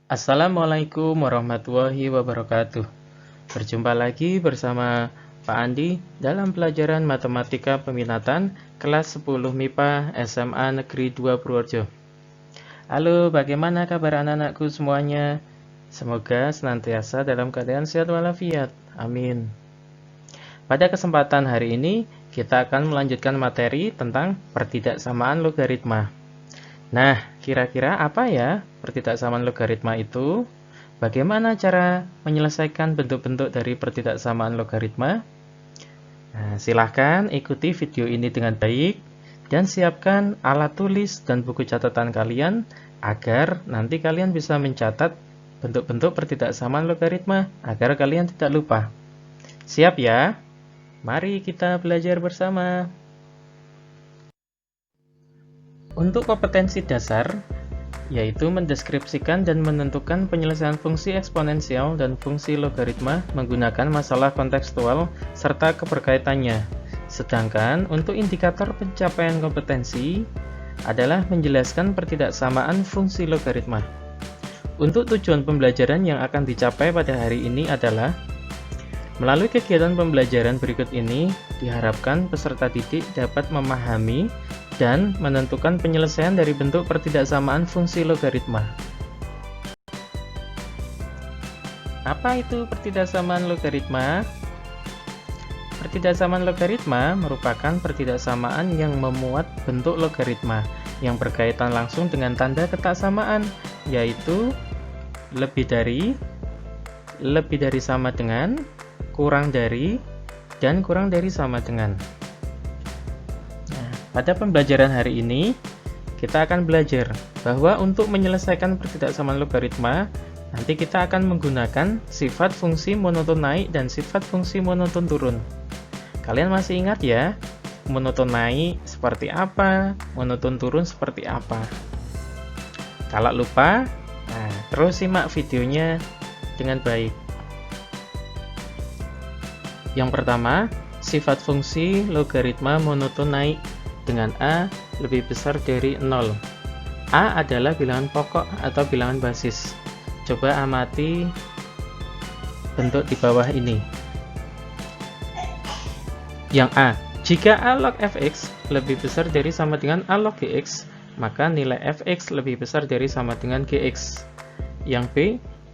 Assalamualaikum warahmatullahi wabarakatuh. Berjumpa lagi bersama Pak Andi dalam pelajaran Matematika Peminatan kelas 10 MIPA SMA Negeri 2 Purworejo. Halo, bagaimana kabar anak-anakku semuanya? Semoga senantiasa dalam keadaan sehat walafiat. Amin. Pada kesempatan hari ini, kita akan melanjutkan materi tentang pertidaksamaan logaritma. Nah, kira-kira apa ya pertidaksamaan logaritma itu? Bagaimana cara menyelesaikan bentuk-bentuk dari pertidaksamaan logaritma? Nah, silahkan ikuti video ini dengan baik dan siapkan alat tulis dan buku catatan kalian agar nanti kalian bisa mencatat bentuk-bentuk pertidaksamaan logaritma agar kalian tidak lupa. Siap ya? Mari kita belajar bersama. Untuk kompetensi dasar, yaitu mendeskripsikan dan menentukan penyelesaian fungsi eksponensial dan fungsi logaritma menggunakan masalah kontekstual serta keberkaitannya. Sedangkan untuk indikator pencapaian kompetensi adalah menjelaskan pertidaksamaan fungsi logaritma. Untuk tujuan pembelajaran yang akan dicapai pada hari ini adalah melalui kegiatan pembelajaran berikut ini, diharapkan peserta didik dapat memahami dan menentukan penyelesaian dari bentuk pertidaksamaan fungsi logaritma. Apa itu pertidaksamaan logaritma? Pertidaksamaan logaritma merupakan pertidaksamaan yang memuat bentuk logaritma yang berkaitan langsung dengan tanda ketaksamaan, yaitu lebih dari sama dengan, kurang dari, dan kurang dari sama dengan. Pada pembelajaran hari ini, kita akan belajar bahwa untuk menyelesaikan pertidaksamaan logaritma, nanti kita akan menggunakan sifat fungsi monoton naik dan sifat fungsi monoton turun. Kalian masih ingat ya, monoton naik seperti apa, monoton turun seperti apa? Kalau lupa, terus simak videonya dengan baik. Yang pertama, sifat fungsi logaritma monoton naik dengan A lebih besar dari 0. A adalah bilangan pokok atau bilangan basis. Coba amati bentuk di bawah ini. Yang A, jika A log fx lebih besar dari sama dengan A log gx, maka nilai fx lebih besar dari sama dengan gx. Yang B,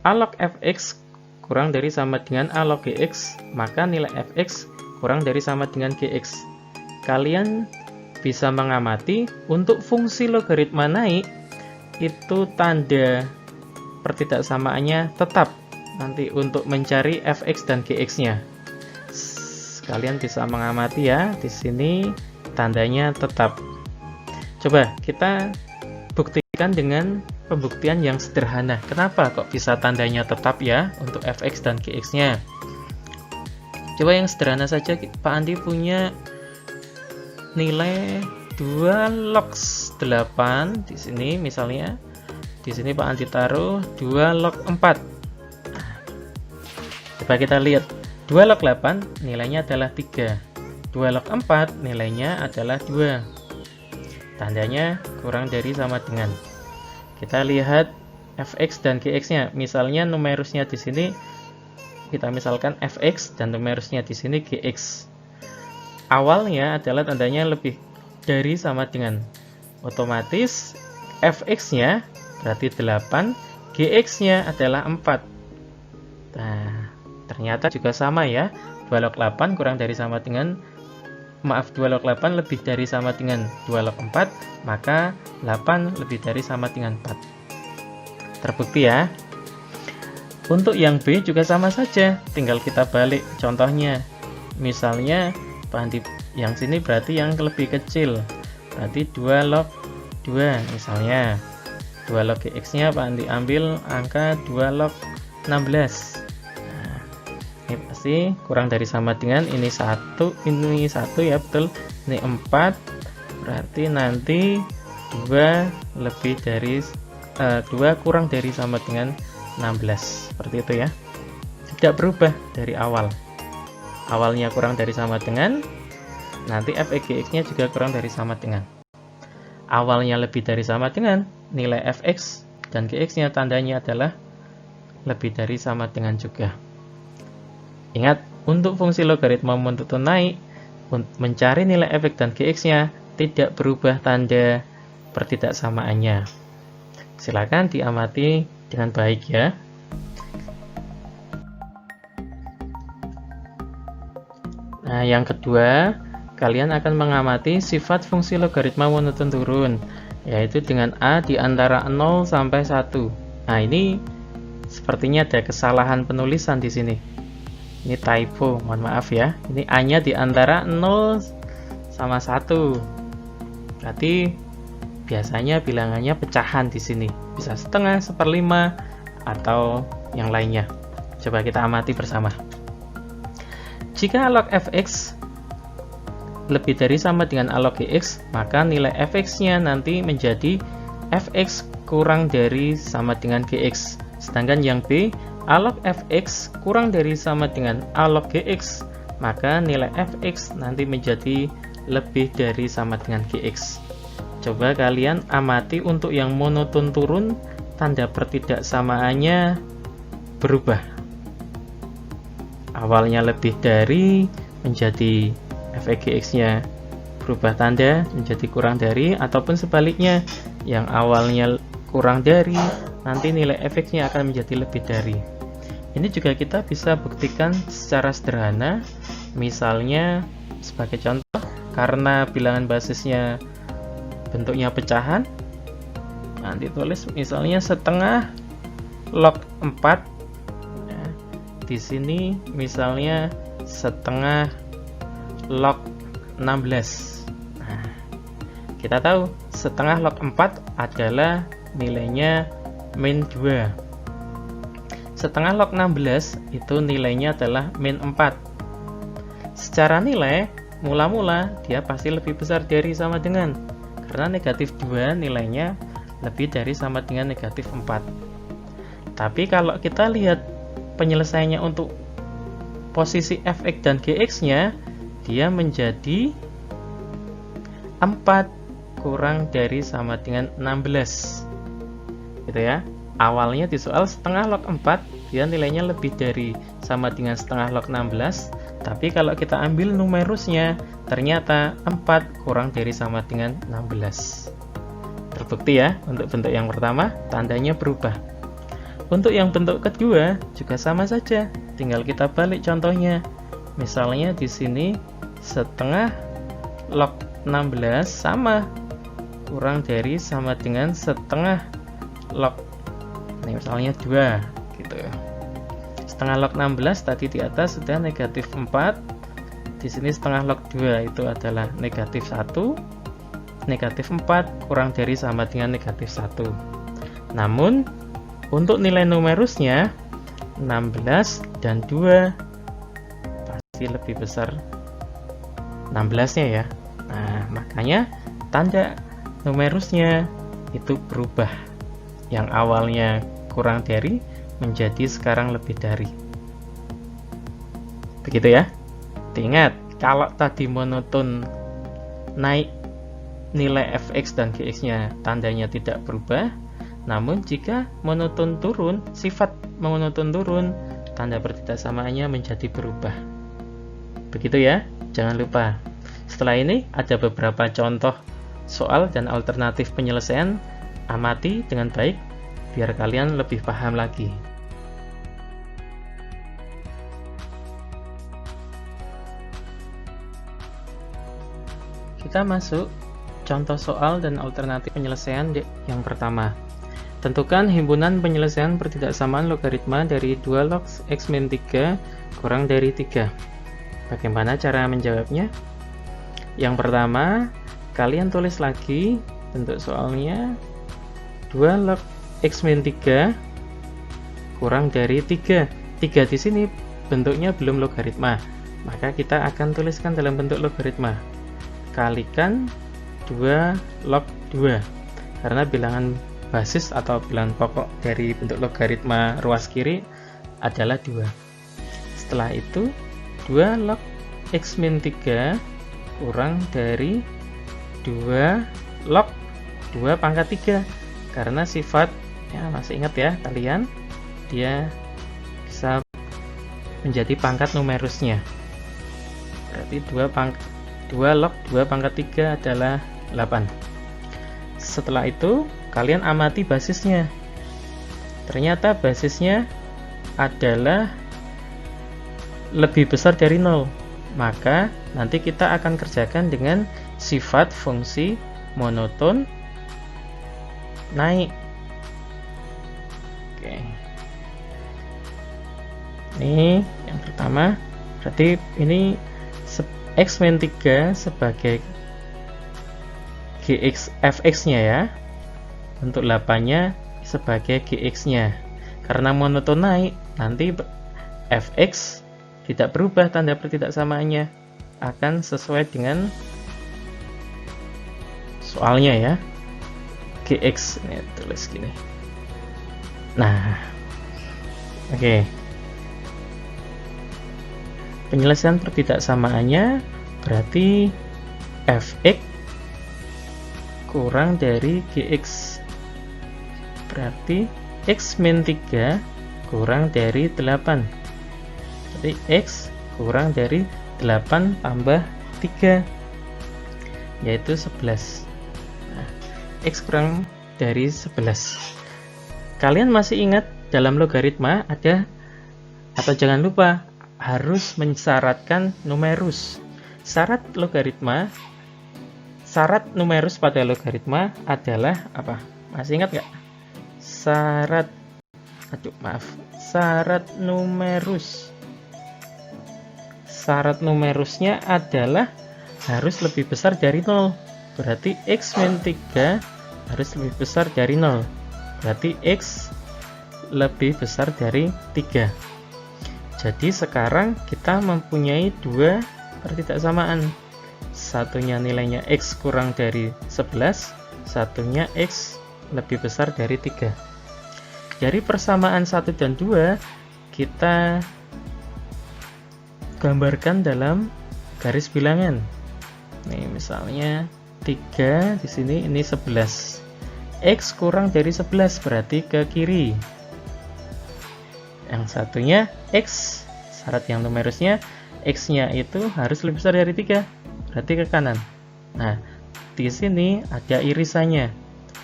A log fx kurang dari sama dengan A log gx, maka nilai fx kurang dari sama dengan gx. Kalian bisa mengamati untuk fungsi logaritma naik itu tanda pertidaksamaannya tetap nanti untuk mencari fx dan gx-nya. Kalian bisa mengamati ya, di sini tandanya tetap. Coba kita buktikan dengan pembuktian yang sederhana. Kenapa kok bisa tandanya tetap ya untuk fx dan gx-nya? Coba yang sederhana saja, Pak Andi punya nilai 2 log 8 di sini misalnya. Di sini Pak Andi taruh 2 log 4. Coba kita lihat. 2 log 8 nilainya adalah 3. 2 log 4 nilainya adalah 2. Tandanya kurang dari sama dengan. Kita lihat fx dan gx-nya. Misalnya numerusnya di sini kita misalkan fx dan numerusnya di sini gx. Awalnya adalah tandanya lebih dari sama dengan, otomatis fx-nya berarti 8, gx-nya adalah 4. Nah, ternyata juga sama ya, 2 log 8 kurang dari sama dengan, 2 log 8 lebih dari sama dengan 2 log 4, maka 8 lebih dari sama dengan 4. Terbukti ya. Untuk yang B juga sama saja, tinggal kita balik contohnya. Misalnya yang sini berarti yang lebih kecil, berarti 2 log 2 misalnya. 2 log gx-nya Pak Andi ambil angka 2 log 16. Nah, ini pasti kurang dari sama dengan ini 1 ya, betul. Ini 4, berarti nanti 2 lebih dari 2 kurang dari sama dengan 16. Seperti itu ya. tidak berubah dari awal. Awalnya kurang dari sama dengan, nanti f(x)nya juga kurang dari sama dengan. Awalnya lebih dari sama dengan, nilai fx dan gx-nya tandanya adalah lebih dari sama dengan juga. Ingat, untuk fungsi logaritma monoton naik, mencari nilai fx dan gx-nya tidak berubah tanda pertidaksamaannya. Silakan diamati dengan baik ya. Nah, yang kedua, kalian akan mengamati sifat fungsi logaritma monoton turun, yaitu dengan A di antara 0 sampai 1. Nah, ini sepertinya ada kesalahan penulisan di sini. Ini typo, mohon maaf ya. Ini A-nya di antara 0 sama 1. Berarti biasanya bilangannya pecahan di sini. Bisa setengah, seperlima, atau yang lainnya. Coba kita amati bersama. Jika log fx lebih dari sama dengan a log gx, maka nilai fx-nya nanti menjadi fx kurang dari sama dengan gx. Sedangkan yang B, a log fx kurang dari sama dengan a log gx, maka nilai fx nanti menjadi lebih dari sama dengan gx. Coba kalian amati untuk yang monoton turun, tanda pertidaksamaannya berubah. Awalnya lebih dari menjadi fx-nya berubah tanda menjadi kurang dari, ataupun sebaliknya, yang awalnya kurang dari nanti nilai fx-nya akan menjadi lebih dari. Ini juga kita bisa buktikan secara sederhana. Misalnya sebagai contoh, karena bilangan basisnya bentuknya pecahan, nanti tulis misalnya setengah log 4. Di sini misalnya setengah log 16. Nah, kita tahu setengah log 4 adalah nilainya min 2. Setengah log 16 itu nilainya adalah min 4. Secara nilai, mula-mula dia pasti lebih besar dari sama dengan, karena negatif 2 nilainya lebih dari sama dengan negatif 4. Tapi kalau kita lihat penyelesaiannya untuk posisi fx dan gx-nya, dia menjadi 4 kurang dari sama dengan 16. Gitu ya. Awalnya di soal setengah log 4, dia nilainya lebih dari sama dengan setengah log 16. Tapi kalau kita ambil numerusnya, ternyata 4 kurang dari sama dengan 16. Terbukti ya, untuk bentuk yang pertama, tandanya berubah. Untuk yang bentuk kedua juga sama saja, tinggal kita balik contohnya. Misalnya di sini setengah log 16 sama kurang dari sama dengan setengah log, ini misalnya 2 gitu. Setengah log 16 tadi di atas sudah negatif 4. Di sini setengah log 2 itu adalah negatif 1. Negatif 4 kurang dari sama dengan negatif 1. Namun untuk nilai numerusnya 16 dan 2 pasti lebih besar 16-nya ya. Nah, makanya tanda numerusnya itu berubah. Yang awalnya kurang dari menjadi sekarang lebih dari. Begitu ya. Ingat, kalau tadi monoton naik, nilai fx dan gx-nya tandanya tidak berubah. Namun jika monoton turun, sifat monoton turun, tanda pertidaksamaannya menjadi berubah. Begitu ya, jangan lupa. Setelah ini ada beberapa contoh soal dan alternatif penyelesaian. Amati dengan baik biar kalian lebih paham lagi. Kita masuk contoh soal dan alternatif penyelesaian yang pertama. Tentukan himpunan penyelesaian pertidaksamaan logaritma dari 2 log x min 3 kurang dari 3. Bagaimana cara menjawabnya? Yang pertama, kalian tulis lagi bentuk soalnya 2 log x min 3 kurang dari 3. 3 di sini bentuknya belum logaritma, maka kita akan tuliskan dalam bentuk logaritma. Kalikan 2 log 2, karena bilangan basis atau bilangan pokok dari bentuk logaritma ruas kiri adalah 2. Setelah itu 2 log X min 3 kurang dari 2 log 2 pangkat 3. Karena sifat, ya masih ingat ya kalian, dia bisa menjadi pangkat numerusnya. Berarti 2 log 2 pangkat 3 adalah 8. Setelah itu kalian amati basisnya. Ternyata basisnya adalah lebih besar dari 0. Maka nanti kita akan kerjakan dengan sifat fungsi monoton naik. Oke. Ini yang pertama, berarti ini X min 3 sebagai GX fx-nya ya. Untuk 8-nya sebagai GX-nya. Karena monoton naik, nanti fx tidak berubah tanda pertidaksamaannya, akan sesuai dengan soalnya ya. GX ini tulis gini. Nah, oke. Penyelesaian pertidaksamaannya berarti fx kurang dari gx. Berarti x min 3 kurang dari 8. Jadi x kurang dari 8 tambah 3, yaitu 11. Nah, x kurang dari 11. Kalian masih ingat dalam logaritma ada, atau jangan lupa, harus mensyaratkan numerus. Syarat numerus pada logaritma adalah apa? Masih ingat nggak? Syarat numerusnya adalah harus lebih besar dari 0. Berarti x min 3 harus lebih besar dari 0. Berarti x lebih besar dari 3. Jadi sekarang kita mempunyai 2 pertidaksamaan. Satunya nilainya x kurang dari 11, satunya x lebih besar dari 3. Dari persamaan 1 dan 2 kita gambarkan dalam garis bilangan. Nih misalnya 3 di sini, ini 11. X kurang dari 11 berarti ke kiri. Yang satunya x, syarat yang numerusnya x-nya itu harus lebih besar dari 3, berarti ke kanan. Nah, di sini ada irisannya,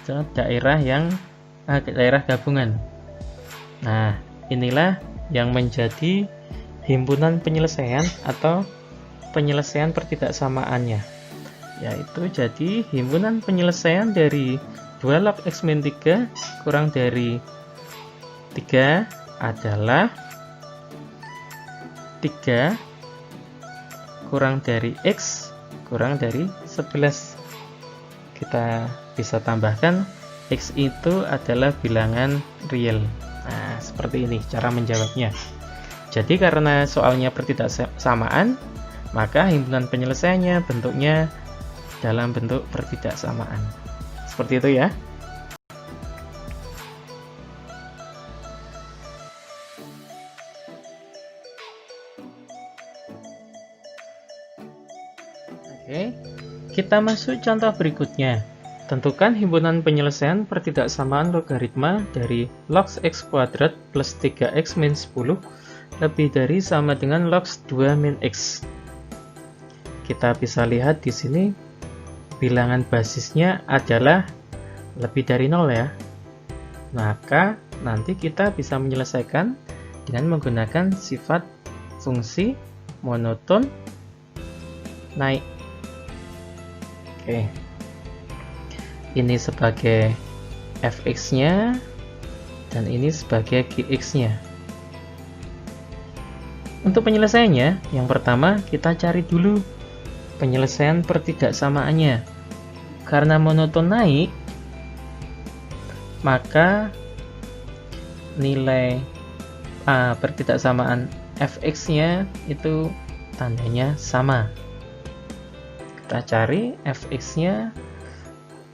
itu daerah gabungan. Nah, inilah yang menjadi himpunan penyelesaian atau penyelesaian pertidaksamaannya, yaitu jadi himpunan penyelesaian dari 2 log x min 3 kurang dari 3 adalah 3 kurang dari x kurang dari 11. Kita bisa tambahkan x itu adalah bilangan real. Nah, seperti ini cara menjawabnya. Jadi karena soalnya pertidaksamaan, maka himpunan penyelesaiannya bentuknya dalam bentuk pertidaksamaan. Seperti itu ya. Oke, kita masuk contoh berikutnya. Tentukan himpunan penyelesaian pertidaksamaan logaritma dari log x kuadrat plus 3x min 10 lebih dari sama dengan log 2 min x. Kita bisa lihat di sini bilangan basisnya adalah lebih dari 0 ya. Maka nanti kita bisa menyelesaikan dengan menggunakan sifat fungsi monoton naik. Oke. Ini sebagai fx-nya dan ini sebagai gx-nya. Untuk penyelesaiannya, yang pertama kita cari dulu penyelesaian pertidaksamaannya. Karena monoton naik, maka nilai pertidaksamaan fx-nya itu tandanya sama. Kita cari fx-nya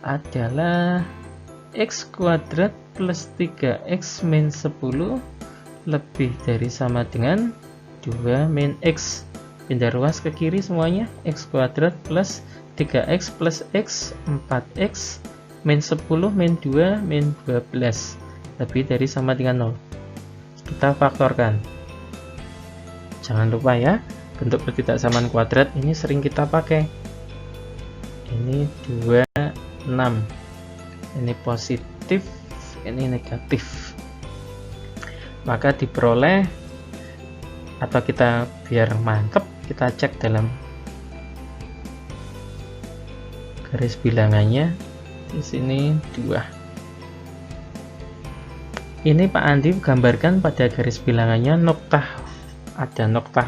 adalah x kuadrat plus 3x min 10 lebih dari sama dengan 2 min x. Pindah ruas ke kiri semuanya. X kuadrat plus 3x plus x 4x min 10 min 2 min 12 lebih dari sama dengan 0. Kita faktorkan. Jangan lupa ya, bentuk pertidaksamaan kuadrat ini sering kita pakai. Ini 26. Ini positif, ini negatif. Maka diperoleh, atau kita biar mantep, kita cek dalam garis bilangannya. Di sini 2. Ini Pak Andi gambarkan pada garis bilangannya noktah, ada noktah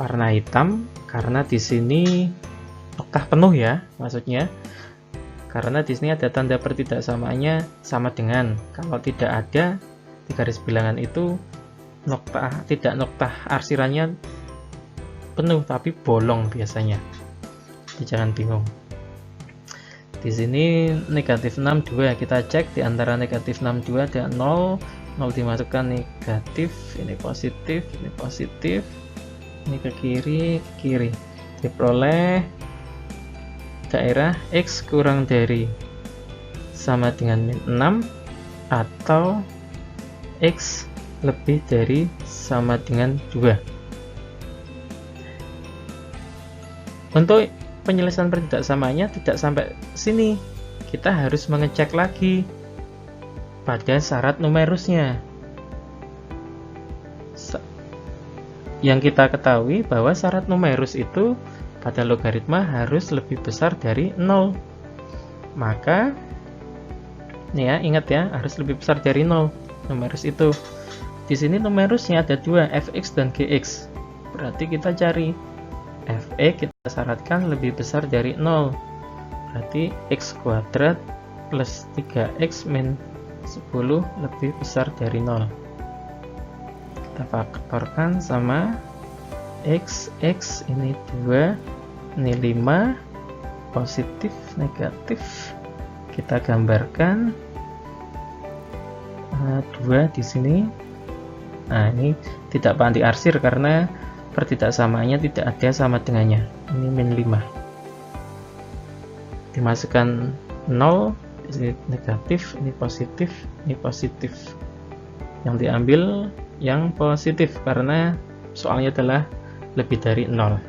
warna hitam karena di sini noktah penuh ya, maksudnya karena di sini ada tanda pertidaksamaannya sama dengan. Kalau tidak ada di garis bilangan itu noktah, tidak noktah arsirannya penuh tapi bolong biasanya. Jadi jangan bingung. Di sini negatif 62, kita cek di antara negatif 62 dan 0 dimasukkan negatif, ini positif, ini ke kiri, diperoleh daerah x kurang dari sama dengan min 6 atau x lebih dari sama dengan 2. Untuk penyelesaian pertidaksamaannya tidak sampai sini, kita harus mengecek lagi pada syarat numerusnya. Yang kita ketahui bahwa syarat numerus itu pada logaritma harus lebih besar dari 0. Maka ini ya, ingat ya, harus lebih besar dari 0 numerus itu. Di sini numerusnya ada 2, fx dan gx. Berarti kita cari Fe kita syaratkan lebih besar dari 0. Berarti x kuadrat plus 3x min 10 lebih besar dari 0. Kita faktorkan sama x ini 2, ini 5, positif, negatif. Kita gambarkan 2 di sini. Nah, ini tidak Pak Andi arsir karena pertidaksamaannya tidak ada sama dengannya. Ini min 5. Dimasukkan 0, ini negatif, ini positif, ini positif. Yang diambil yang positif karena soalnya adalah lebih dari 0.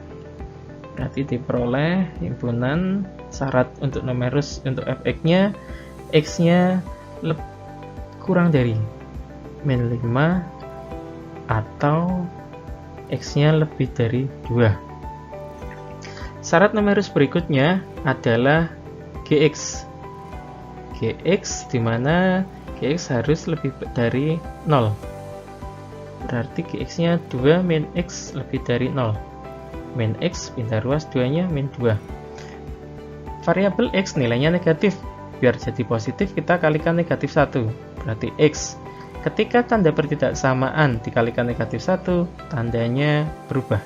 Berarti diperoleh himpunan syarat untuk numerus untuk fx-nya, x-nya kurang dari min 5 atau x-nya lebih dari 2. Syarat numerus berikutnya adalah gx. Gx di mana gx harus lebih dari 0. Berarti gx-nya 2 min x lebih dari 0. Min x pindah ruas 2-nya min 2. Variabel x nilainya negatif. Biar jadi positif kita kalikan negatif 1. Berarti x. Ketika tanda pertidaksamaan dikalikan negatif 1, tandanya berubah.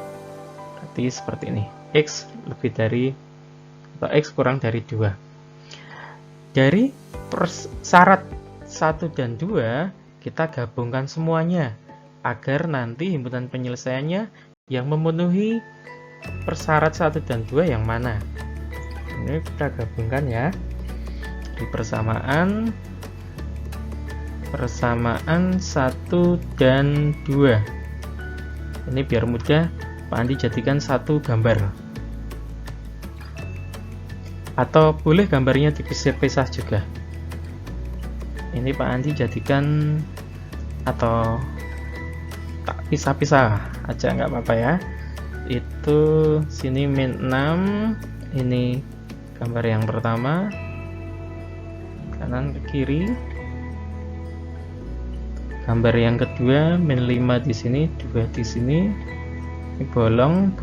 Berarti seperti ini. X lebih dari atau X kurang dari 2. Dari syarat 1 dan 2, kita gabungkan semuanya agar nanti himpunan penyelesaiannya yang memenuhi persyarat 1 dan 2 yang mana. Ini kita gabungkan ya. Di persamaan 1 dan 2. Ini biar mudah Pak Andi jadikan satu gambar, atau boleh gambarnya dipisah-pisah juga. Ini Pak Andi jadikan atau tak pisah-pisah aja nggak apa-apa ya. Itu sini min 6, ini gambar yang pertama, kanan ke kiri. Gambar yang kedua min 5 di sini, 2 di sini. Ini bolong,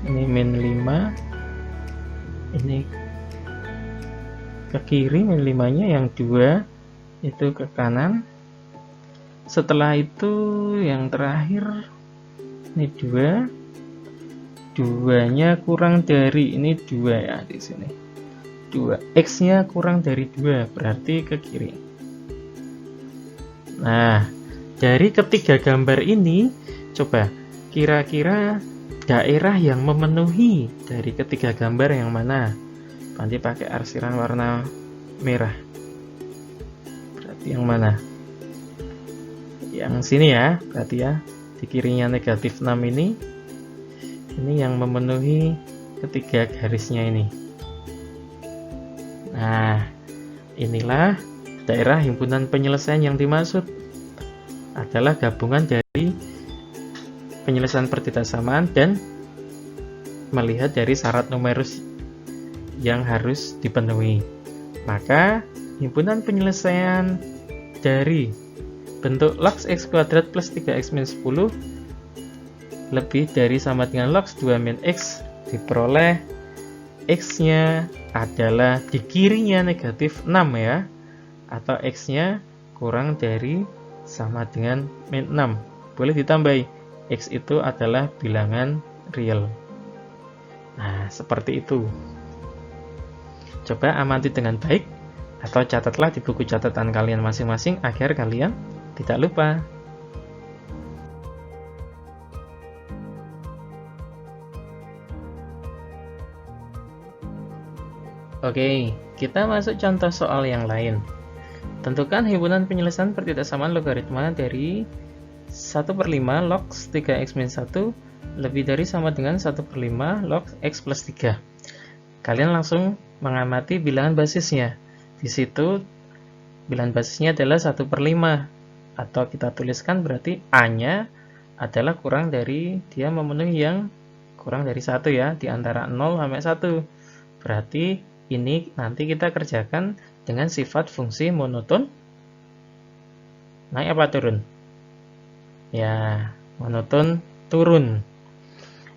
ini min 5. Ini ke kiri min 5-nya, yang 2 itu ke kanan. Setelah itu yang terakhir ini 2-nya kurang dari ini 2 ya di sini. 2 x-nya kurang dari 2 berarti ke kiri. Nah, dari ketiga gambar ini Coba, kira-kira daerah yang memenuhi dari ketiga gambar yang mana? Nanti pakai arsiran warna merah. Berarti yang mana? Yang sini ya, berarti ya. Di kirinya negatif 6 ini yang memenuhi ketiga garisnya ini. Nah, inilah daerah himpunan penyelesaian yang dimaksud adalah gabungan dari penyelesaian pertidaksamaan dan melihat dari syarat numerus yang harus dipenuhi. Maka, himpunan penyelesaian dari bentuk log x kuadrat plus 3x min 10 lebih dari sama dengan log 2 min x diperoleh x-nya adalah di kirinya negatif 6 ya, atau x-nya kurang dari sama dengan min 6. Boleh ditambahi, x itu adalah bilangan real. Nah, seperti itu. Coba amati dengan baik atau catatlah di buku catatan kalian masing-masing agar kalian tidak lupa. Oke, kita masuk contoh soal yang lain. Tentukan himpunan penyelesaian pertidaksamaan logaritma dari 1/5 log 3x min 1 lebih dari sama dengan 1/5 log x plus 3. Kalian langsung mengamati bilangan basisnya. Di situ bilangan basisnya adalah 1/5, atau kita tuliskan berarti A-nya adalah kurang dari, dia memenuhi yang kurang dari 1 ya, di antara 0 sampai 1. Berarti ini nanti kita kerjakan dengan sifat fungsi monoton. Naik apa turun? Ya, monoton turun.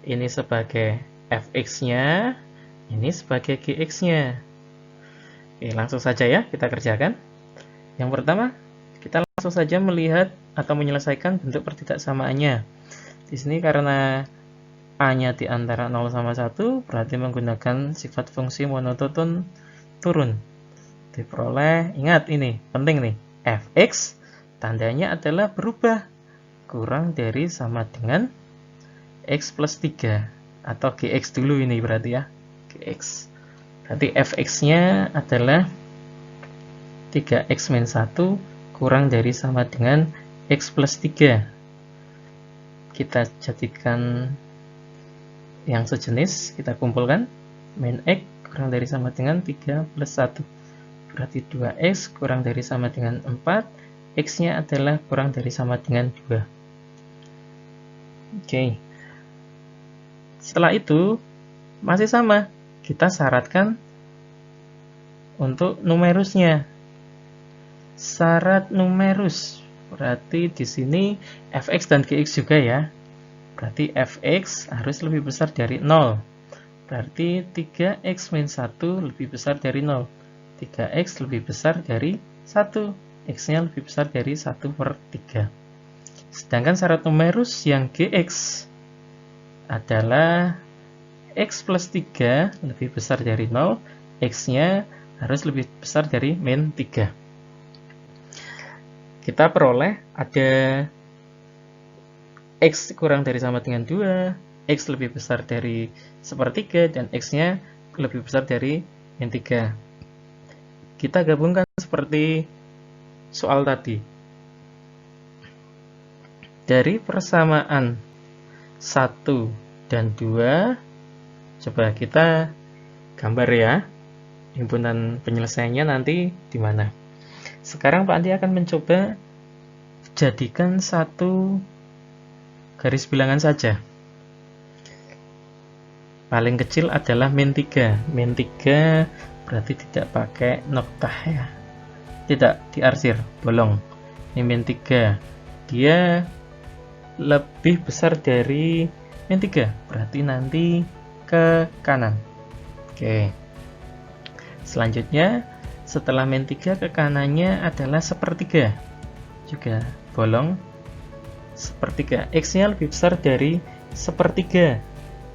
Ini sebagai fx-nya, ini sebagai gx-nya. Oke, langsung saja ya kita kerjakan. Yang pertama, kita langsung saja melihat atau menyelesaikan bentuk pertidaksamaannya. Di sini karena A-nya di antara 0 sama 1, berarti menggunakan sifat fungsi monoton turun. Diperoleh, ingat ini, penting nih, fx tandanya adalah berubah, kurang dari sama dengan x plus 3, atau gx dulu ini berarti ya, gx. Berarti fx-nya adalah 3x min 1 kurang dari sama dengan x plus 3. Kita jadikan yang sejenis, kita kumpulkan, min x kurang dari sama dengan 3 plus 1, berarti 2x kurang dari sama dengan 4, x-nya adalah kurang dari sama dengan 2. Oke, setelah itu masih sama, kita syaratkan untuk numerusnya. Syarat numerus berarti di sini fx dan gx juga ya. Berarti fx harus lebih besar dari 0. Berarti 3x min 1 lebih besar dari 0. 3x lebih besar dari 1. X-nya lebih besar dari 1/3. Sedangkan syarat numerus yang gx adalah x plus 3 lebih besar dari 0. X-nya harus lebih besar dari min 3. Kita peroleh ada x kurang dari sama dengan 2, x lebih besar dari 1/3, dan x-nya lebih besar dari min 3. Kita gabungkan seperti soal tadi. Dari persamaan 1 dan 2, coba kita gambar ya, himpunan penyelesaiannya nanti di mana. Sekarang Pak Andi akan mencoba jadikan satu garis bilangan saja. Paling kecil adalah min 3. Min 3 berarti tidak pakai noktah ya. Tidak diarsir, bolong. Ini min 3. Dia lebih besar dari min 3. Berarti nanti ke kanan. Oke. Selanjutnya, setelah min 3 ke kanannya adalah 1/3. Juga bolong. 1/3, x-nya lebih besar dari 1/3,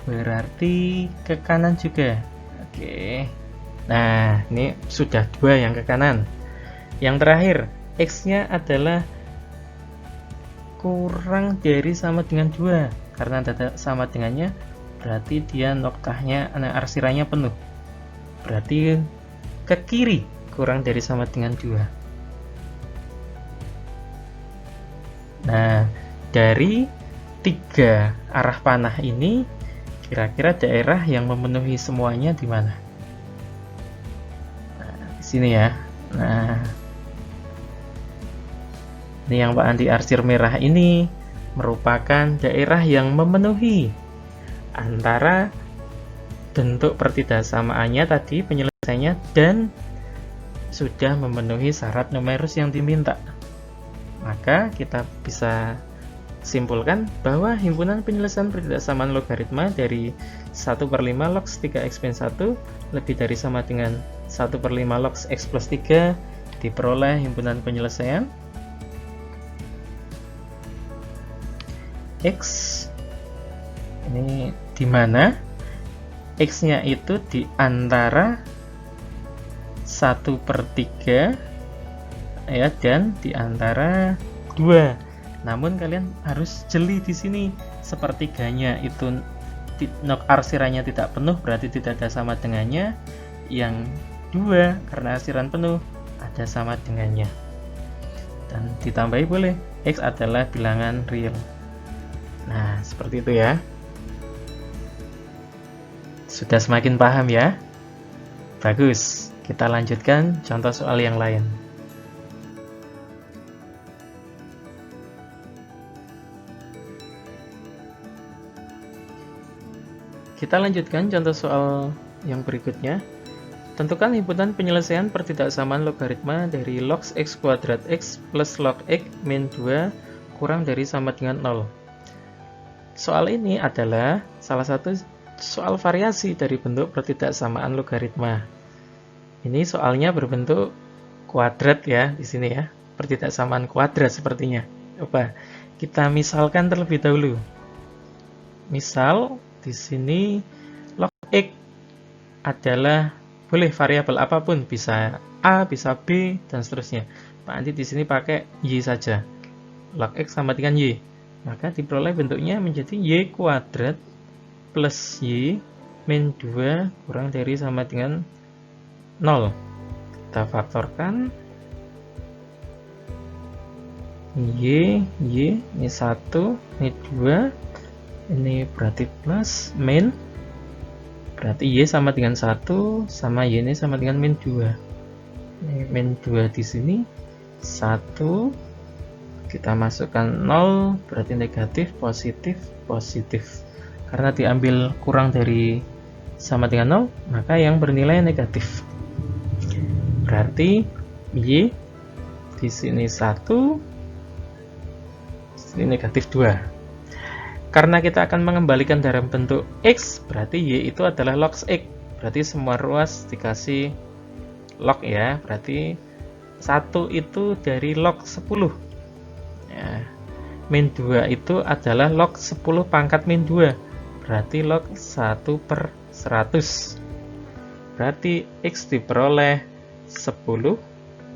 berarti ke kanan juga. Oke, nah ini sudah 2 yang ke kanan. Yang terakhir, x-nya adalah kurang dari sama dengan 2. Karena ada sama dengannya, berarti dia noktahnya, arsirannya penuh. Berarti ke kiri kurang dari sama dengan 2. Nah, dari 3 arah panah ini, kira-kira daerah yang memenuhi semuanya di mana? Nah, di sini ya. Nah, ini yang Pak Andi arsir merah ini merupakan daerah yang memenuhi antara bentuk pertidaksamaannya tadi, penyelesaiannya, dan sudah memenuhi syarat numerus yang diminta. Maka kita bisa simpulkan bahwa himpunan penyelesaian pertidaksamaan logaritma dari 1/5 log 3x min 1 lebih dari sama dengan 1/5 log x plus 3 diperoleh himpunan penyelesaian X. Ini di mana X-nya itu di antara 1/3 ya, dan di antara 2. Namun kalian harus jeli di sini, sepertiganya itu arsirannya tidak penuh, berarti tidak ada sama dengannya. Yang 2 karena arsiran penuh ada sama dengannya. Dan ditambahi boleh, X adalah bilangan real. Nah, seperti itu ya. Sudah semakin paham ya? Bagus, kita lanjutkan contoh soal yang lain. Kita lanjutkan contoh soal yang berikutnya. Tentukan himpunan penyelesaian pertidaksamaan logaritma dari log x kuadrat x plus log x min 2 kurang dari sama dengan 0. Soal ini adalah salah satu soal variasi dari bentuk pertidaksamaan logaritma. Ini soalnya berbentuk kuadrat ya, di sini ya. Pertidaksamaan kuadrat sepertinya. Coba kita misalkan terlebih dahulu. Misal di sini log x adalah boleh variabel apapun, bisa A, bisa B, dan seterusnya. Pak Andi di sini pakai Y saja. Log x sama dengan Y. Maka diperoleh bentuknya menjadi Y kuadrat plus Y min 2 kurang dari sama dengan 0. Kita faktorkan. Y, ini 1, ini 2. Ini berarti plus, min. Berarti Y sama dengan 1, sama Y ini sama dengan min 2. Ini min 2 di sini. 1. Kita masukkan 0, berarti negatif, positif, positif. Karena diambil kurang dari sama dengan 0, maka yang bernilai negatif. Berarti Y di sini 1, di sini negatif 2. Karena kita akan mengembalikan dalam bentuk X, berarti Y itu adalah log X. Berarti semua ruas dikasih log ya. Berarti 1 itu dari log 10. Ya. Min 2 itu adalah log 10 pangkat min 2. Berarti log 1/100. Berarti X diperoleh 10.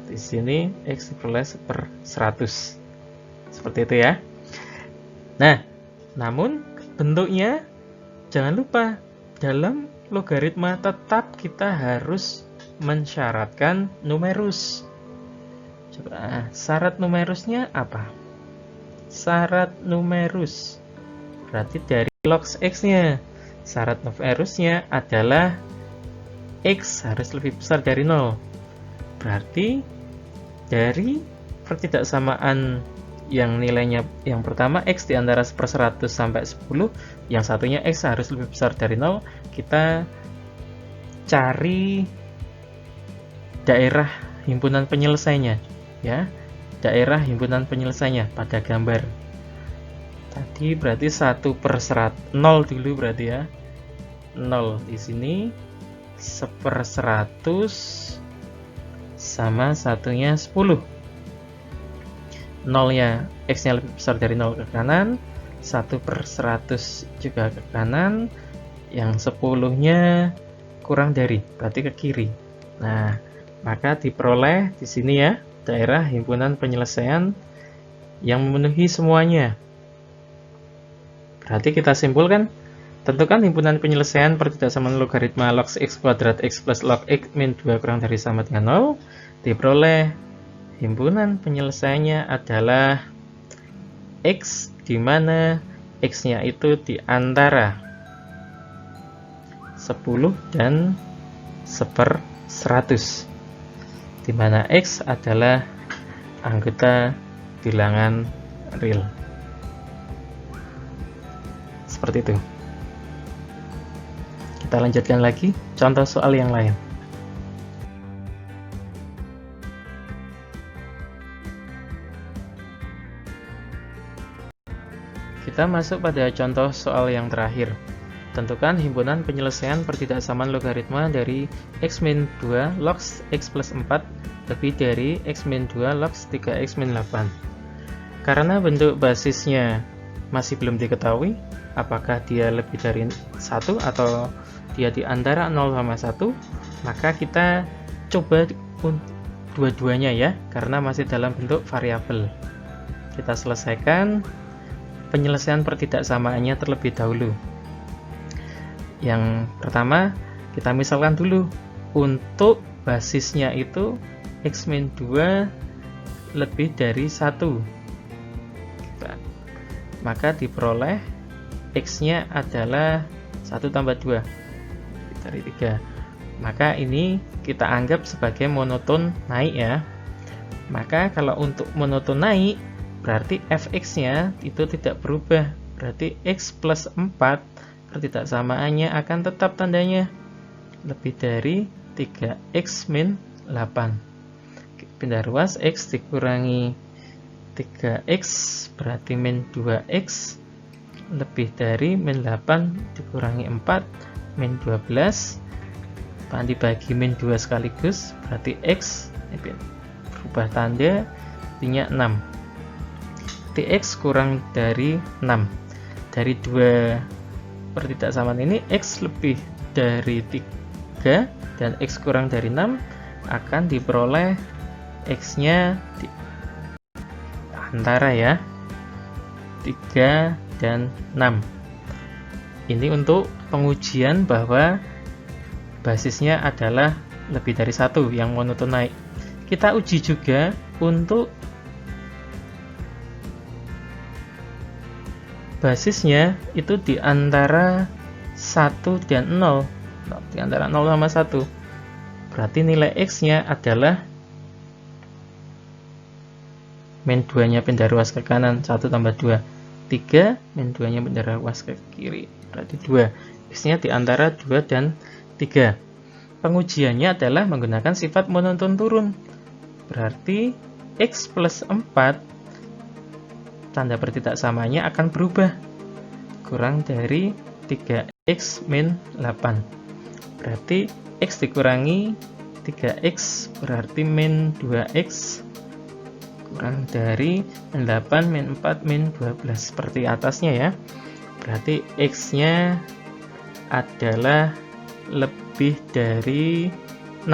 Di sini X diperoleh 1/100. Seperti itu ya. Nah, namun bentuknya jangan lupa, dalam logaritma tetap kita harus mensyaratkan numerus. Coba, syarat numerusnya apa? Syarat numerus berarti dari log x-nya. Syarat numerusnya adalah x harus lebih besar dari 0. Berarti dari pertidaksamaan yang nilainya yang pertama x di antara 1/100 sampai 10, yang satunya x harus lebih besar dari 0, kita cari daerah himpunan penyelesainya ya. Daerah himpunan penyelesainya pada gambar tadi berarti 1/100, 0 dulu berarti ya. 0 di sini 1/100 sama satunya 10. 0-nya x-nya lebih besar dari 0 ke kanan, 1/100 juga ke kanan, yang 10-nya kurang dari, berarti ke kiri. Nah, maka diperoleh di sini ya daerah himpunan penyelesaian yang memenuhi semuanya. Berarti kita simpulkan, tentukan himpunan penyelesaian pertidaksamaan logaritma log x kuadrat x plus log x min 2 kurang dari sama dengan 0. Diperoleh himpunan penyelesaiannya adalah x, di mana x-nya itu di antara 10 dan 1/100, di mana x adalah anggota bilangan real. Seperti itu. Kita lanjutkan lagi contoh soal yang lain. Kita masuk pada contoh soal yang terakhir. Tentukan himpunan penyelesaian pertidaksamaan logaritma dari x min 2 log x plus 4 lebih dari x min 2 log 3x min 8. Karena bentuk basisnya masih belum diketahui, apakah dia lebih dari 1 atau dia di antara 0 sama 1, maka kita coba dua-duanya ya, karena masih dalam bentuk variabel. Kita selesaikan penyelesaian pertidaksamaannya terlebih dahulu. Yang pertama, kita misalkan dulu untuk basisnya itu x min 2 lebih dari 1. Maka diperoleh x-nya adalah 1 tambah 2 dari 3. Maka ini kita anggap sebagai monoton naik ya. Maka kalau untuk monoton naik, berarti fx-nya itu tidak berubah. Berarti x plus 4 pertidaksamaannya akan tetap tandanya lebih dari 3x min 8. Pindah ruas, x dikurangi 3x berarti min 2x lebih dari min 8 dikurangi 4 min 12. Dibagi min 2 sekaligus berarti x berubah tanda artinya 6. Tx kurang dari 6. Dari 2 pertidaksamaan ini x lebih dari 3 dan x kurang dari 6 akan diperoleh x-nya di antara ya 3 dan 6. Ini untuk pengujian bahwa basisnya adalah lebih dari 1 yang monoton naik. Kita uji juga untuk basisnya itu di antara 1 dan 0, di antara 0 sama 1. Berarti nilai x-nya adalah min 2-nya pindah ruas ke kanan, 1 tambah 2, 3, min 2-nya pindah ruas ke kiri, berarti 2. X-nya di antara 2 dan 3. Pengujiannya adalah menggunakan sifat monoton turun. Berarti x plus 4 tanda pertidaksamanya akan berubah, kurang dari 3x min 8. Berarti x dikurangi 3x berarti min 2x kurang dari min 8 min 4 min 12 seperti atasnya ya. Berarti x-nya adalah lebih dari 6.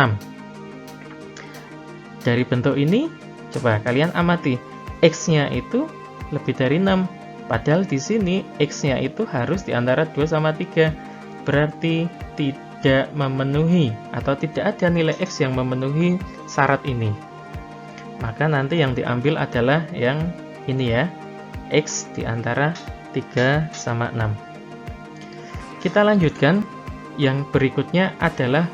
Dari bentuk ini coba kalian amati, x-nya itu lebih dari 6. Padahal di sini x-nya itu harus di antara 2 sama 3. Berarti tidak memenuhi atau tidak ada nilai x yang memenuhi syarat ini. Maka nanti yang diambil adalah yang ini ya, x di antara 3 sama 6. Kita lanjutkan. Yang berikutnya adalah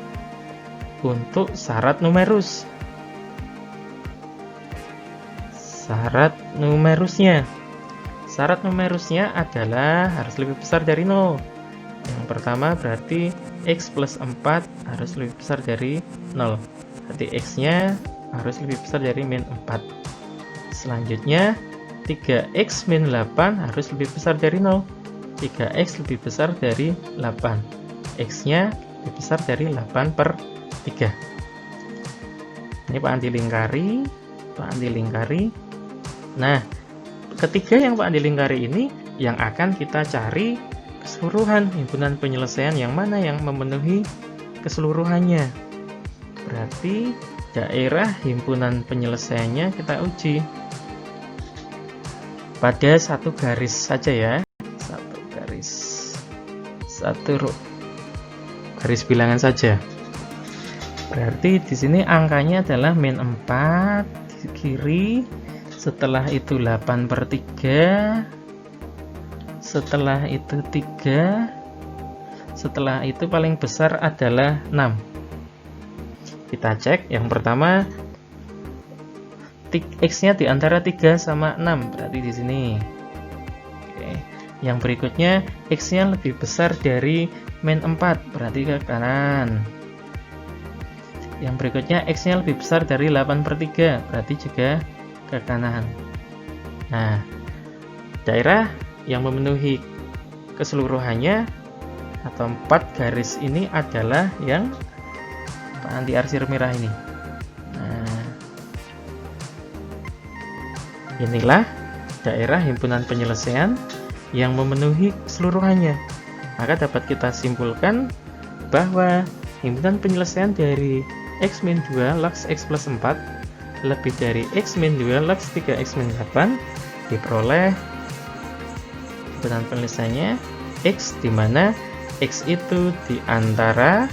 untuk syarat numerus. Syarat numerusnya. Syarat numerusnya adalah harus lebih besar dari 0. Yang pertama berarti x plus 4 harus lebih besar dari 0. Berarti x-nya harus lebih besar dari min 4. Selanjutnya 3x min 8 harus lebih besar dari 0. 3x lebih besar dari 8. X-nya lebih besar dari 8/3. Ini Pak Andi lingkari. Nah, ketiga yang Pak Andi lingkari ini yang akan kita cari keseluruhan himpunan penyelesaian yang mana yang memenuhi keseluruhannya. Berarti daerah himpunan penyelesaiannya kita uji. pada satu garis saja ya, satu garis bilangan saja. Berarti di sini angkanya adalah min 4 di kiri, setelah itu 8/3, setelah itu 3, setelah itu paling besar adalah 6. Kita cek, yang pertama X-nya di antara 3 sama 6, berarti di sini. Oke. Yang berikutnya X-nya lebih besar dari min 4, berarti ke kanan. Yang berikutnya X-nya lebih besar dari 8/3, berarti juga ke kanan. Nah, daerah yang memenuhi keseluruhannya atau 4 garis ini adalah yang anti arsir merah ini. Nah, inilah daerah himpunan penyelesaian yang memenuhi keseluruhannya. Maka dapat kita simpulkan bahwa himpunan penyelesaian dari X-2 log X plus 4 lebih dari X-2 log 3X-8 diperoleh himpunan penyelesaiannya X, di mana X itu di antara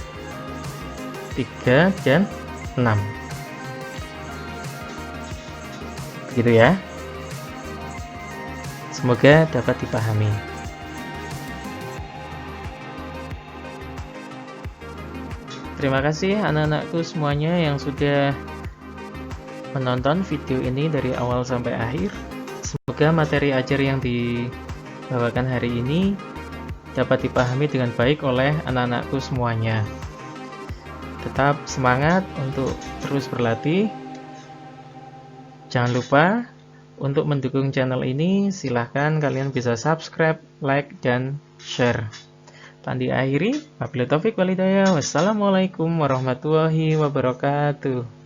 3 dan 6. Begitu ya. Semoga dapat dipahami. Terima kasih anak-anakku semuanya yang sudah menonton video ini dari awal sampai akhir. Semoga materi ajar yang dibawakan hari ini dapat dipahami dengan baik oleh anak-anakku semuanya. Tetap semangat untuk terus berlatih. Jangan lupa untuk mendukung channel ini, silahkan kalian bisa subscribe, like, dan share. Dan diakhiri, wabillahi taufiq wal hidayah. Wassalamualaikum warahmatullahi wabarakatuh.